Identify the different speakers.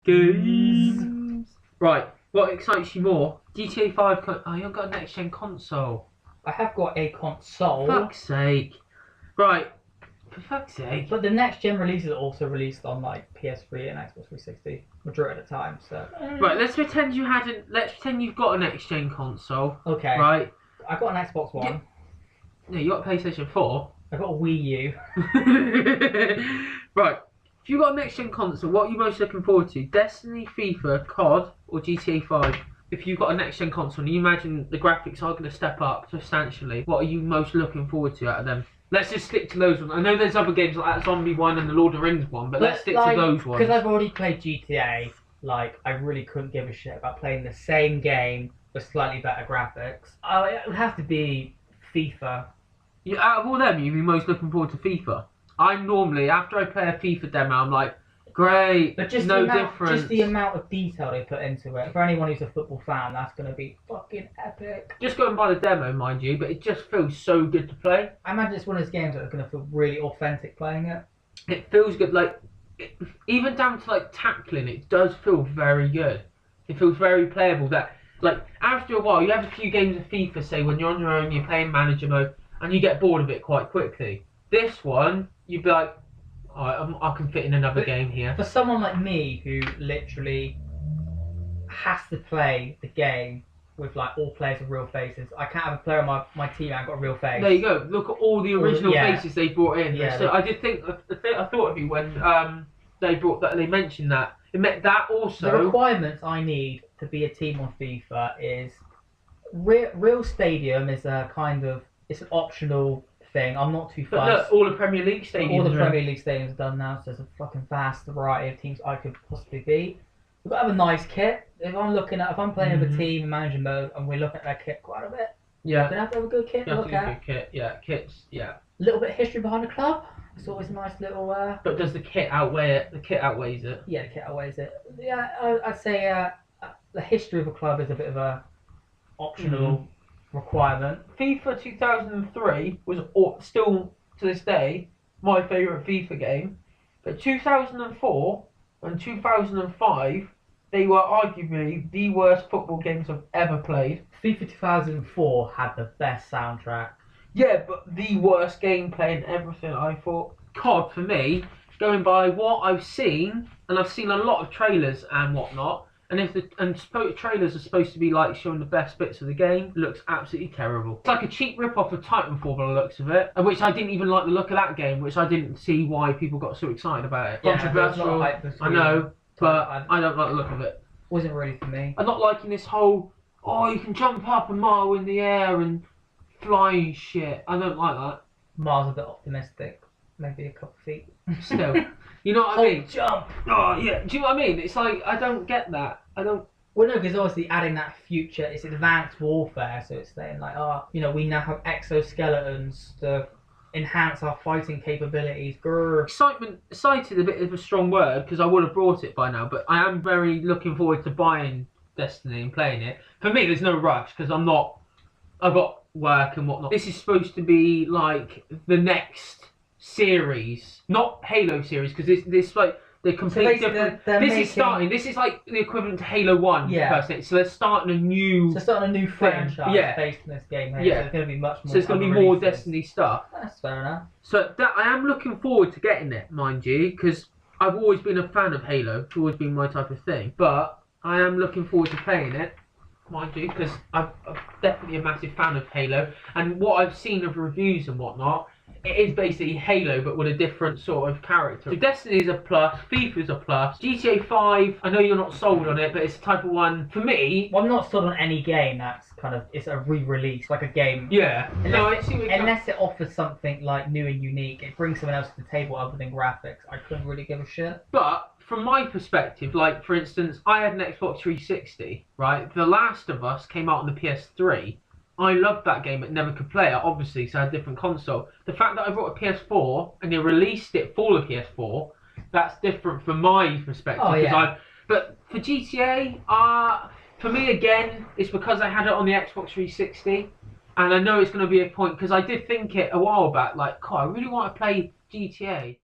Speaker 1: Games. Right, what excites you more? GTA 5. Oh, you haven't got a next gen console.
Speaker 2: I have got a console.
Speaker 1: Fuck's sake. Right, for fuck's sake.
Speaker 2: But the next gen releases are also released on like PS3 and Xbox 360 majority of the time. So
Speaker 1: Right, let's pretend you hadn't. Let's pretend you've got a next gen console.
Speaker 2: okay,
Speaker 1: Right.
Speaker 2: I got an Xbox One.
Speaker 1: No, you got a PlayStation 4.
Speaker 2: I got a Wii U.
Speaker 1: Right. If you've got a next gen console, what are you most looking forward to? Destiny, FIFA, COD, or GTA 5? If you've got a next gen console and you imagine the graphics are going to step up substantially, what are you most looking forward to out of them? Let's just stick to those ones. I know there's other games like that Zombie one and the Lord of the Rings one, but let's stick to those ones.
Speaker 2: Because I've already played GTA, like, I really couldn't give a shit about playing the same game with slightly better graphics. It would have to be FIFA.
Speaker 1: Yeah, out of all them, you'd be most looking forward to FIFA. I'm normally, after I play a FIFA demo, I'm like, great,
Speaker 2: But just
Speaker 1: no
Speaker 2: the amount,
Speaker 1: difference.
Speaker 2: Just the amount of detail they put into it. For anyone who's a football fan, that's going to be fucking epic.
Speaker 1: Just going by the demo, mind you, but it just feels so good to play.
Speaker 2: I imagine it's one of those games that are going to feel really authentic playing it.
Speaker 1: It feels good, like, even down to, like, tackling, it does feel very good. It feels very playable. That, like, after a while, you have a few games of FIFA, say, when you're on your own, you're playing manager mode, and you get bored of it quite quickly. This one, you'd be like, alright, I can fit in another game here.
Speaker 2: For someone like me who literally has to play the game with like all players with real faces, I can't have a player on my team that ain't got a real face.
Speaker 1: There you go. Look at all the original faces they brought in.
Speaker 2: Yeah,
Speaker 1: so I did think, I thought of you when they brought that. They mentioned that. It meant that also.
Speaker 2: The requirements I need to be a team on FIFA is real stadium is a kind of, it's an optional thing. I'm not too
Speaker 1: But
Speaker 2: fussed.
Speaker 1: look, all the Premier League stadiums.
Speaker 2: All the
Speaker 1: are
Speaker 2: Premier
Speaker 1: in.
Speaker 2: League stadiums are done now, so there's a fucking vast variety of teams I could possibly beat. We've got to have a nice kit. If I'm playing with a team in manager mode and we're looking at their kit quite a bit,
Speaker 1: Yeah.
Speaker 2: we're gonna have to have a good kit to look at.
Speaker 1: Good kit. Yeah, kits. Yeah.
Speaker 2: A little bit of history behind the club. It's always a nice little.
Speaker 1: But does the kit outweigh it? The kit outweighs it.
Speaker 2: Yeah, the kit outweighs it. Yeah, I'd say the history of a club is a bit of a optional requirement.
Speaker 1: FIFA 2003 was still to this day my favourite FIFA game, but 2004 and 2005 they were arguably the worst football games I've ever played.
Speaker 2: FIFA 2004 had the best soundtrack.
Speaker 1: Yeah, but the worst gameplay and everything. I thought COD for me, going by what I've seen, and I've seen a lot of trailers and whatnot. And if the trailers are supposed to be like showing the best bits of the game, it looks absolutely terrible. It's like a cheap rip-off of Titanfall by the looks of it, and which I didn't even like the look of that game, which I didn't see why people got so excited about it.
Speaker 2: Yeah,
Speaker 1: Controversial, I know, but I don't like the look of it.
Speaker 2: Wasn't really for me.
Speaker 1: I'm not liking this whole, oh, you can jump up a mile in the air and fly shit. I don't like that.
Speaker 2: Mars a bit optimistic. Maybe a couple feet.
Speaker 1: Still, you know what I mean?
Speaker 2: Jump!
Speaker 1: Oh yeah, do you know what I mean? It's like I don't get that. I don't.
Speaker 2: Well, no, because obviously adding that future, it's advanced warfare, so it's saying like, oh, you know, we now have exoskeletons to enhance our fighting capabilities. Grrr.
Speaker 1: Excited a bit of a strong word because I would have brought it by now, but I am very looking forward to buying Destiny and playing it. For me, there's no rush because I've got work and whatnot. This is supposed to be like the next series, not Halo series, because this like they're completely different. This is like the equivalent to Halo 1.
Speaker 2: Yeah.
Speaker 1: So they're starting a new.
Speaker 2: So starting a new franchise based on this game. Here.
Speaker 1: Yeah.
Speaker 2: So there's going to be much more.
Speaker 1: So there's going to be more
Speaker 2: releases.
Speaker 1: Destiny stuff.
Speaker 2: That's fair enough.
Speaker 1: So that I am looking forward to getting it, mind you, because I've always been a fan of Halo. It's always been my type of thing. But I am looking forward to playing it, mind you, because I'm definitely a massive fan of Halo. And what I've seen of reviews and whatnot, it is basically Halo, but with a different sort of character. So Destiny is a plus, FIFA is a plus. GTA 5, I know you're not sold on it, but it's the type of one, for me...
Speaker 2: Well, I'm not sold on any game that's kind of, it's a re-release, like a game.
Speaker 1: Yeah.
Speaker 2: Unless it offers something like new and unique, it brings someone else to the table other than graphics, I couldn't really give a shit.
Speaker 1: But, from my perspective, like, for instance, I had an Xbox 360, right? The Last of Us came out on the PS3. I loved that game but never could play it, obviously, so I had a different console. The fact that I bought a PS4 and they released it for the PS4, that's different from my perspective.
Speaker 2: Oh, yeah.
Speaker 1: But for GTA, for me again, it's because I had it on the Xbox 360, and I know it's going to be a point, because I did think it a while back, like, God, I really want to play GTA.